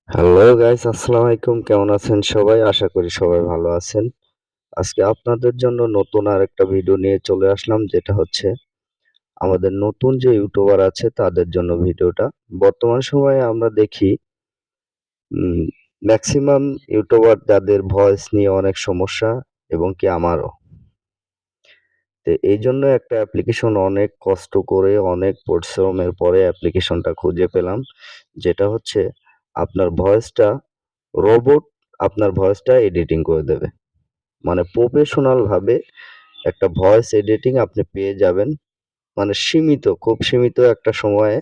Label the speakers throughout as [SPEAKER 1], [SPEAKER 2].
[SPEAKER 1] Hello guys, আসসালামু আলাইকুম। কেমন আছেন সবাই? আশা করি সবাই ভালো আছেন। আজকে আপনাদের জন্য নতুন আরেকটা ভিডিও নিয়ে চলে আসলাম, যেটা হচ্ছে আমাদের নতুন যে ইউটিউবার আছে তাদের জন্য ভিডিওটা। বর্তমান সময়ে আমরা দেখি উম ম্যাক্সিমাম ইউটিউবার যাদের ভয়েস নিয়ে অনেক সমস্যা, এবং কি আমারও। তো এইজন্য একটা অ্যাপ্লিকেশন অনেক কষ্ট করে, অনেক পরিশ্রমের পরে অ্যাপ্লিকেশনটা খুঁজে পেলাম। যেটা হচ্ছে আপনার ভয়েসটা রোবট আপনার ভয়েসটা এডিটিং করে দেবে। মানে প্রফেশনাল ভাবে একটা ভয়েস এডিটিং আপনি পেয়ে যাবেন। মানে সীমিত, খুব সীমিত একটা সময়ে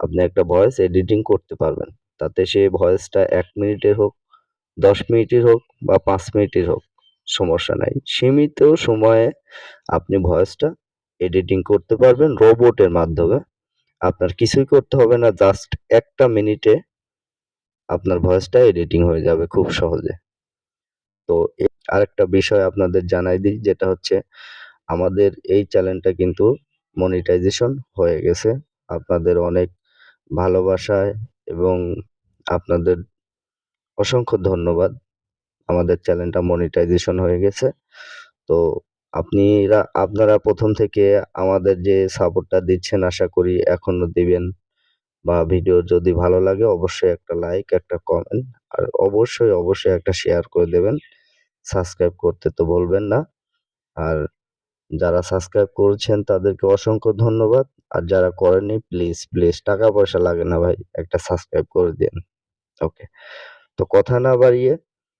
[SPEAKER 1] আপনি একটা ভয়েস এডিটিং করতে পারবেন। তাতে সে ভয়েসটা ১ মিনিটের হোক, ১০ মিনিটের হোক বা ৫ মিনিটের হোক, সমস্যা নাই। সীমিত সময়ে আপনি ভয়েসটা এডিটিং করতে পারবেন রোবটের মাধ্যমে। আপনার কিছুই করতে হবে না, জাস্ট ১ টা মিনিটে আপনার ভয়েসটা এডিটিং হয়ে যাবে খুব সহজে। তো আরেকটা বিষয় আপনাদের জানাই দিই, যেটা হচ্ছে আমাদের এই চ্যানেলটা কিন্তু মনিটাইজেশন হয়ে গেছে। আপনাদের অনেক ভালোবাসায় এবং আপনাদের অসংখ্য ধন্যবাদ। আমাদের চ্যানেলটা মনিটাইজেশন হয়ে গেছে। তো আপনারা ১ম থেকে আমাদের যে সাপোর্টটা দিচ্ছেন, আশা করি এখনো দিবেন। বা ভিডিও যদি ভালো লাগে অবশ্যই একটা লাইক, একটা কমেন্ট আর অবশ্যই একটা শেয়ার করে দেবেন। সাবস্ক্রাইব করতে তো ভুলবেন না। আর যারা সাবস্ক্রাইব করেছেন তাদেরকে অসংখ্য ধন্যবাদ। আর যারা করেননি, প্লিজ টাকা পয়সা লাগে না ভাই, একটা সাবস্ক্রাইব করে দিন। ওকে। তো কথা না বাড়িয়ে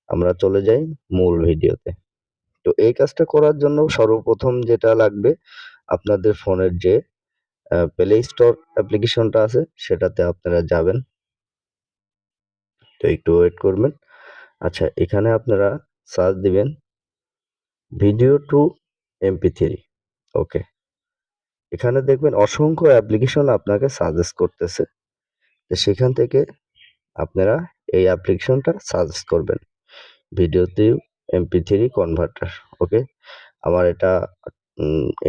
[SPEAKER 1] আমরা চলে যাই মূল ভিডিওতে। তো এই কাজটা করার জন্য সর্বপ্রথম যেটা লাগবে, আপনাদের ফোনের যে প্লে স্টোর অ্যাপ্লিকেশনটা আছে সেটাতে আপনারা যাবেন। তো একটু ওয়েট করবেন। আচ্ছা, এখানে আপনারা সার্চ দিবেন ভিডিও টু MP3। ওকে। এখানে দেখবেন অসংখ্য অ্যাপ্লিকেশন আপনাকে সাজেস্ট করতেছে। তো সেখান থেকে আপনারা এই অ্যাপ্লিকেশনটা সাজেস্ট করবেন। Video to MP3 converter. Okay. আমার এটা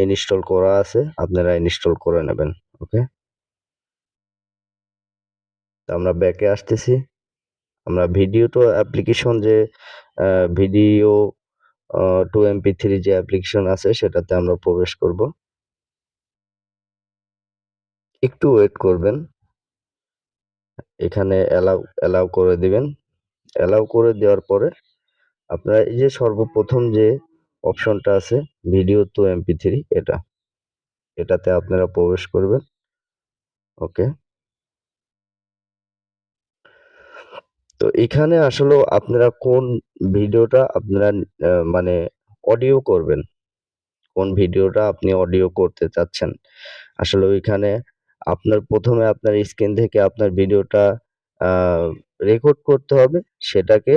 [SPEAKER 1] ইনস্টল করা আছে। আপনারা ইনস্টল করে নেবেন। ওকে। তো আমরা ব্যাকে আসতেছি। আমরা ভিডিও টু অ্যাপ্লিকেশন যে আ ভিডিও আ টু MP3 যে অ্যাপ্লিকেশন আছে সেটাতে আমরা প্রবেশ করব। একটু ওয়েট করবেন। এখানে অ্যালাউ করে দিবেন। অ্যালাউ করে দেওয়ার পরে আপনারা এই যে সর্বপ্রথম যে অপশনটা আছে ভিডিও টু MP3, এটাতে আপনারা প্রবেশ করবেন। ওকে। তো এখানে আসলেও আপনারা কোন ভিডিওটা আপনারা মানে অডিও করবেন, কোন ভিডিওটা আপনি অডিও করতে চাচ্ছেন। আসলে ওইখানে আপনার ১ম এ আপনার স্ক্রিন থেকে আপনার ভিডিওটা আ রেকর্ড করতে হবে। সেটাকে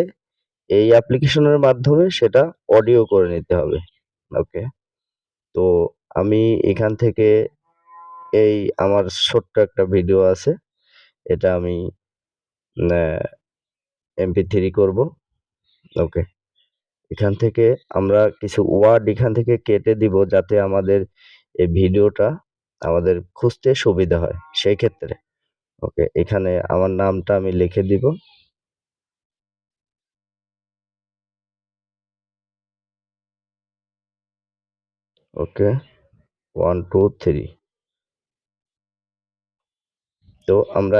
[SPEAKER 1] এই অ্যাপ্লিকেশনের মাধ্যমে সেটা অডিও করে নিতে হবে। ওকে। তো আমি এখান থেকে এই আমার ছোট্ট একটা ভিডিও আছে। এটা আমি ন্যা MP3 করব। ওকে। এখান থেকে আমরা কিছু ওয়ার্ড এখান থেকে কেটে দিব, যাতে আমাদের এই ভিডিওটা আমাদের খুঁজতে সুবিধা হয় সেই ক্ষেত্রে। ওকে। এখানে আমার নামটা আমি লিখে দিব। ওকে। 1 2 3। তো আমরা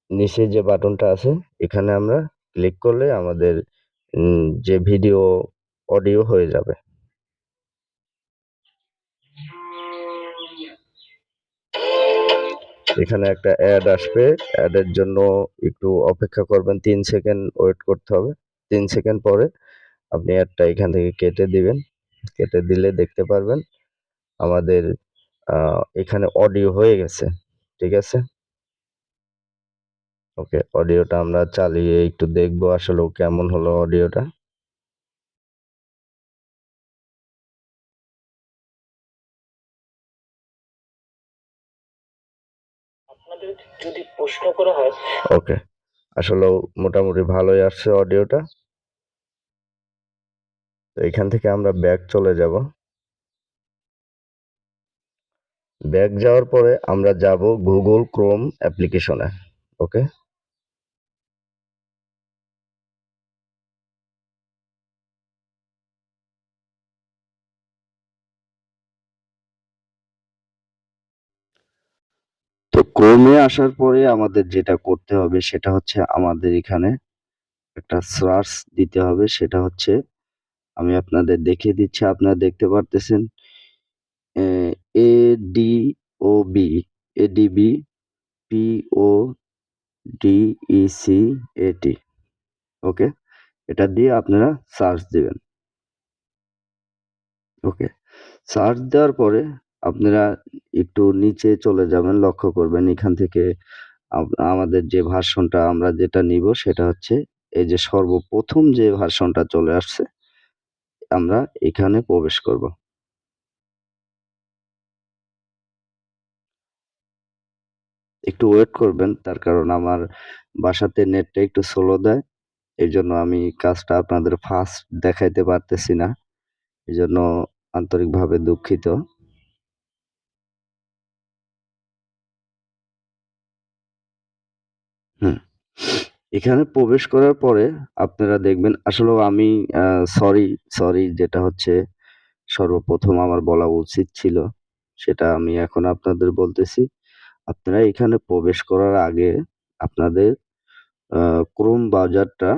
[SPEAKER 1] নিচে যে বাটনটা আছে এখানে আমরা ক্লিক করলে আমাদের যে ভিডিও অডিও হয়ে যাবে। এখানে একটা অ্যাড আসবে। অ্যাডের জন্য একটু অপেক্ষা করবেন। ৩ সেকেন্ড ওয়েট করতে হবে। ৩ সেকেন্ড পরে আপনি অ্যাডটা এখান থেকে কেটে দিবেন। কেটে দিলে দেখতে পারবেন আমাদের আ এখানে অডিও হয়ে গেছে। ঠিক আছে? ওকে। অডিওটা আমরা চালিয়ে একটু দেখবো আসলেও কেমন হলো অডিওটা। আপনাদের যদি প্রশ্ন করা হয়। ওকে। আসলেও মোটামুটি ভালোই আসছে অডিওটা। তো এখান থেকে আমরা ব্যাক চলে যাব। ব্যাক যাওয়ার পরে আমরা যাব Google Chrome অ্যাপ্লিকেশনে। ওকে। তো ক্রোমে আসার পরে আমাদের যেটা করতে হবে সেটা হচ্ছে আমাদের এখানে একটা সার্চ দিতে হবে, সেটা হচ্ছে আমি আপনাদের দেখিয়ে দিচ্ছি, আপনারা দেখতে পারতেছেন এডিওবি, এডিবি PODECAT, ওকে, এটা দিয়ে আপনারা সার্চ দিবেন। ওকে, সার্চ দেওয়ার পরে আপনারা একটু নিচে চলে যাবেন, লক্ষ্য করবেন এখান থেকে আমাদের যে ভার্সনটা আমরা যেটা নিব সেটা হচ্ছে এই যে সর্বপ্রথম যে ভার্সনটা চলে আসছে, আমরা এখানে প্রবেশ করব। একটু ওয়েট করবেন, তার কারণ আমার বাসাতে নেটটা একটু স্লো দেয়, এই জন্য আমি কাজটা আপনাদের ফাস্ট দেখাইতে পারতেছি না, এই জন্য আন্তরিকভাবে দুঃখিত। হুম, এখানে প্রবেশ করার পরে আপনারা দেখবেন, আসলেও আমি সরি সরি যেটা হচ্ছে সর্বপ্রথম আমার বলা উচিত ছিল, সেটা আমি এখন আপনাদের বলতেছি। আপনারা এখানে প্রবেশ করার আগে আপনাদের ক্রোম ব্রাউজারটা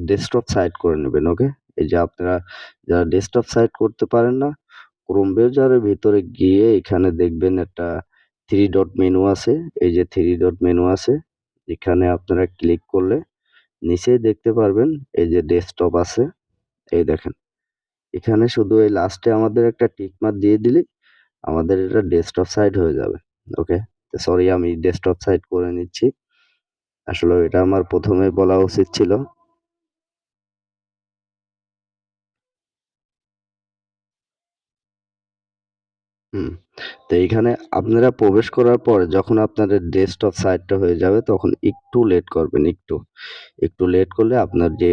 [SPEAKER 1] ডেস্কটপ সাইড করে নেবেন, ওকে? এই যে আপনারা যারা ডেস্কটপ সাইড করতে পারেন না, ক্রোম ব্রাউজারের ভিতরে গিয়ে এখানে দেখবেন একটা 3 ডট মেনু আছে। এই যে 3 ডট মেনু আছে, এখানে আপনারা ক্লিক করলে নিচেই দেখতে পারবেন এই যে ডেস্কটপ আছে, এই দেখেন। এখানে শুধু এই লাস্টে আমাদের একটা টিক মার্ক দিয়ে দিলেই আমাদের এটা ডেস্কটপ সাইড হয়ে যাবে, ওকে? তো সরি, আমি ডেস্কটপ সাইড করে নিচ্ছি। আসলে এটা আমার ১ম এই বলা উচিত ছিল। হুম। তো এইখানে আপনারা প্রবেশ করার পরে যখন আপনাদের ডেস্কটপ সাইটটা হয়ে যাবে তখন একটু লেট করবেন, একটু লেট করলে আপনার যে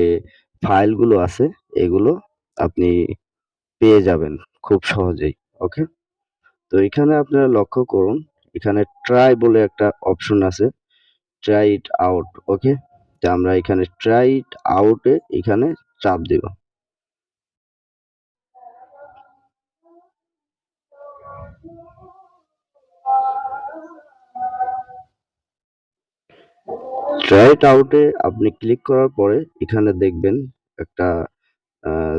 [SPEAKER 1] ফাইলগুলো আছে এগুলো আপনি পেয়ে যাবেন খুব সহজেই, ওকে? তো এখানে আপনারা লক্ষ্য করুন, এখানে ট্রাই বলে একটা অপশন আছে, ট্রাই ইট আউট, ওকে? তো আমরা এখানে ট্রাই ইট আউট এ এখানে চাপ দিব। ট্রাই ইট আউট এ আপনি ক্লিক করার পরে এখানে দেখবেন একটা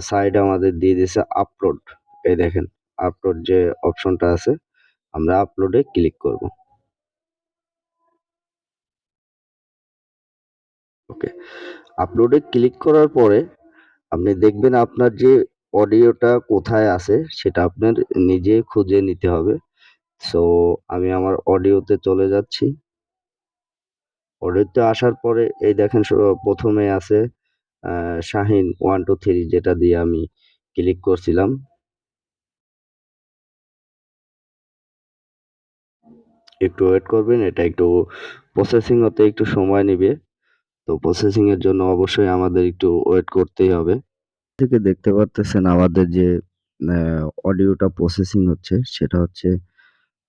[SPEAKER 1] সাইড আমাদের দিয়ে দিছে আপলোড। এই দেখেন, আপলোড যে অপশনটা আছে, আমরা আপলোডে ক্লিক করব। ওকে, আপলোডে ক্লিক করার পরে আপনি দেখবেন আপনার যে অডিওটা কোথায় আছে সেটা আপনার নিজে খুঁজে নিতে হবে। সো আমি আমার অডিওতে চলে যাচ্ছি। অডিওতে আসার পরে এই দেখেন, প্রথমে আছে শাহিন 1 2 3 যেটা দিয়ে আমি ক্লিক করছিলাম। একটু ওয়েট করবেন, এটা একটু প্রসেসিং হতে একটু সময় নিবে। তো প্রসেসিং এর জন্য অবশ্যই আমাদের একটু ওয়েট করতেই হবে। থেকে দেখতে পারতেছেন আমাদের যে অডিওটা প্রসেসিং হচ্ছে সেটা হচ্ছে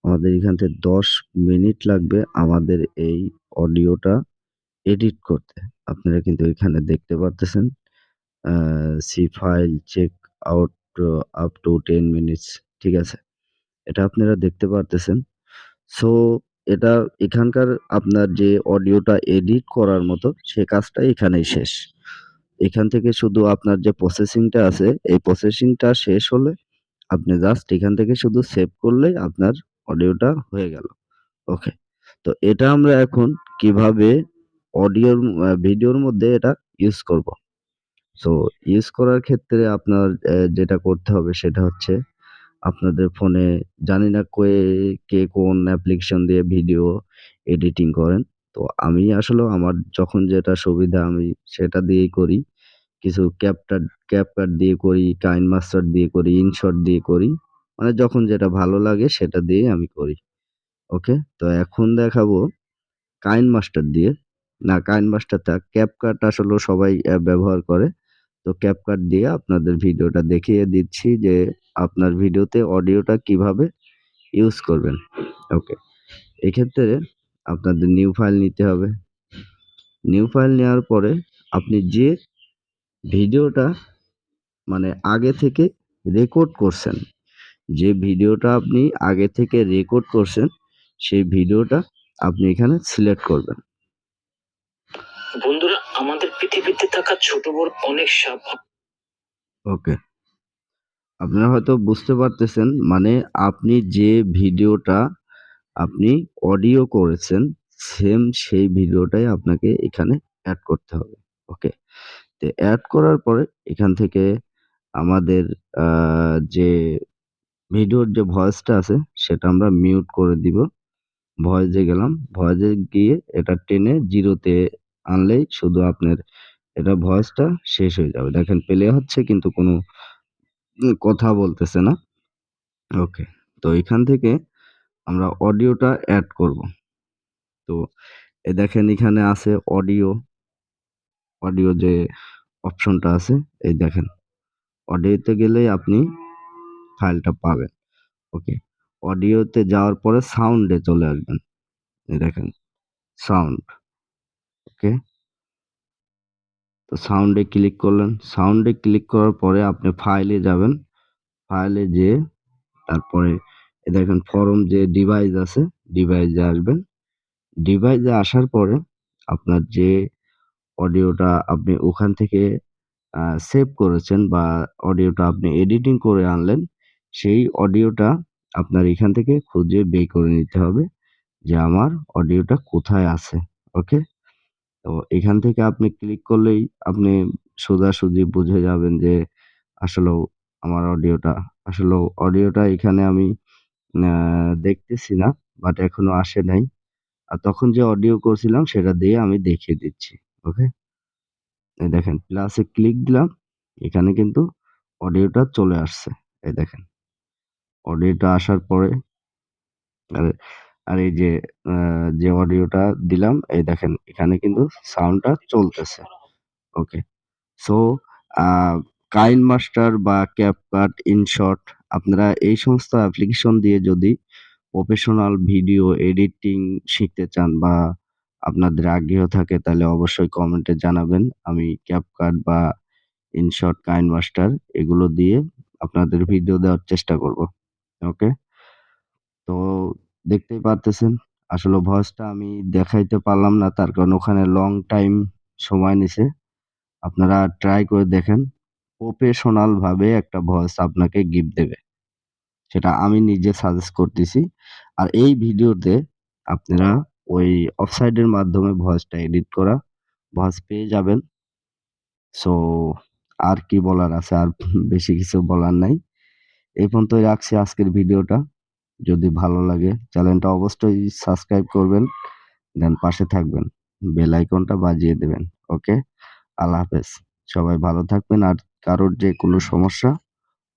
[SPEAKER 1] আমাদের এখান থেকে 10 মিনিট লাগবে আমাদের এই অডিওটা এডিট করতে। আপনারা কিন্তু এখানে দেখতে পারতেছেন see file check out up to 10 minutes, ঠিক আছে? এটা আপনারা দেখতে পারতেছেন। সো এটা এখানকার আপনার যে অডিওটা এডিট করার মতো সে কাজটা এখানেই শেষ। এখান থেকে শুধু আপনার যে প্রসেসিংটা আছে এই প্রসেসিংটা শেষ হলে আপনি জাস্ট এখান থেকে শুধু সেভ করলেই আপনার অডিওটা হয়ে গেল। ওকে। তো এটা আমরা এখন কিভাবে ভিডিওর মধ্যে এটা ইউজ করব। সো ইউজ করার ক্ষেত্রে আপনার যেটা করতে হবে সেটা হচ্ছে আপনাদের ফোনে, জানি না কে কোন অ্যাপ্লিকেশন দিয়ে ভিডিও এডিটিং করেন। তো আমি আসলেও আমার যখন যেটা সুবিধা আমি সেটা দিয়েই করি। কিছু ক্যাপকাট দিয়ে করি, কাইনমাস্টার দিয়ে করি, ইনশট দিয়ে করি। মানে যখন যেটা ভালো লাগে সেটা দিয়েই আমি করি। ওকে? তো এখন দেখাবো কাইনমাস্টার দিয়ে। না, কাইনমাস্টার থাক। ক্যাপকাট আসলেও সবাই ব্যবহার করে। তো ক্যাপকাট দিয়ে আপনাদের ভিডিওটা দেখিয়ে দিচ্ছি যে আপনার ভিডিওতে অডিওটা কিভাবে ইউজ করবেন। ওকে। এক্ষেত্রে আপনাদের নিউ ফাইল নিতে হবে। নিউ ফাইল নেওয়ার পরে আপনি যে ভিডিওটা মানে আগে থেকে রেকর্ড করছেন, যে ভিডিওটা আপনি আগে থেকে রেকর্ড করছেন, সেই ভিডিওটা আপনি এখানে সিলেক্ট করবেন।
[SPEAKER 2] বন্ধুরা, আমাদের পৃথিবীতে থাকা ছোট বড় অনেক সাপ।
[SPEAKER 1] ওকে, আপনারা হয়তো বুঝতে পারতেছেন, মানে আপনি যে ভিডিওটা আপনি অডিও করেছেন, সেম সেই ভিডিওটাই আপনাকে এখানে অ্যাড করতে হবে। ওকে, তো অ্যাড করার পরে এখান থেকে আমাদের যে ভিডিওর যে ভয়েসটা আছে সেটা আমরা মিউট করে দিব। ভয়েসে গেলাম, ভয়েসে গিয়ে এটা টেনে 0 তে আনলেই শুধু আপনার এটা ভয়েসটা শেষ হয়ে যাবে। দেখেন প্লে হচ্ছে কিন্তু কোনো কথা বলতেছে না। ওকে, তো এখান থেকে আমরা অডিওটা অ্যাড করব। তো দেখেন এখানে আছে অডিও, অডিও যে অপশনটা আছে, এই দেখেন অডিওতে গেলেই আপনি ফাইলটা পাবেন। ওকে, অডিওতে যাওয়ার পরে সাউন্ডে চলে আসবেন। এই দেখেন সাউন্ড। ওকে, তো সাউন্ডে ক্লিক করলেন। সাউন্ডে ক্লিক করার পরে আপনি ফাইলে যাবেন। ফাইলে যেয়ে তারপরে দেখেন ফরম যে ডিভাইস আছে, ডিভাইসে আসবেন। ডিভাইসে আসার পরে আপনার যে অডিওটা আপনি ওখান থেকে সেভ করেছেন বা অডিওটা আপনি এডিটিং করে আনলেন, সেই অডিওটা আপনার এখান থেকে খুঁজে বের করে নিতে হবে যে আমার অডিওটা কোথায় আছে। ওকে? তো এখান থেকে আপনি ক্লিক করলেই আপনি সোজাসুজি বুঝে যাবেন যে আসলেও আমার অডিওটা এখানে আমি আ দেখতেছি না, বাট এখনো আসে নাই। আর তখন যে অডিও করছিলাম সেটা দিয়ে আমি দেখিয়ে দিচ্ছি। ওকে? এই দেখেন প্লাসে ক্লিক দিলাম। এখানে কিন্তু অডিওটা চলে আসছে। এই দেখেন। অডিওটা আসার পরে আর আর এই যে আ যে অডিওটা দিলাম, এই দেখেন এখানে কিন্তু সাউন্ডটা চলতেছে। ওকে। সো আ কাইনমাস্টার বা ক্যাপকাট, ইনশট আপনারা এই সমস্ত অ্যাপ্লিকেশন দিয়ে যদি প্রফেশনাল ভিডিও এডিটিং শিখতে চান বা আপনাদের আগ্রহ থাকে তাহলে অবশ্যই কমেন্টে জানাবেন। আমি ক্যাপকাট বা ইনশট, কাইনমাস্টার এগুলো দিয়ে আপনাদের ভিডিও দেওয়ার চেষ্টা করব। ওকে? তো দেখতেই পারতেছেন আসলে ভয়েসটা আমি দেখাইতে পারলাম না, তার কারণ ওখানে লং টাইম সময় নিছে। আপনারা ট্রাই করে দেখেন। প্রফেশনাল ভাবে একটা ভয়েস আপনাকে গিফট দেবে। সেটা আমি নিজে সাজেস্ট করতেছি। আর এই ভিডিওতে আপনারা ওই অফসাইড এর মাধ্যমে ভয়েসটা এডিট করা ভয়েস পেয়ে যাবেন। সো আর কি বলার আছে? আর বেশি কিছু বলার নাই। এই পর্যন্তই রাখছি আজকের ভিডিওটা। যদি ভালো লাগে চ্যানেলটা অবশ্যই সাবস্ক্রাইব করবেন। দেন পাশে থাকবেন। বেল আইকনটা বাজিয়ে দিবেন। ওকে? আল্লাহ হাফেজ। সবাই ভালো থাকবেন। আর কারোর যে কোনো সমস্যা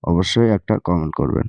[SPEAKER 1] অবশ্যই একটা কমেন্ট করবেন।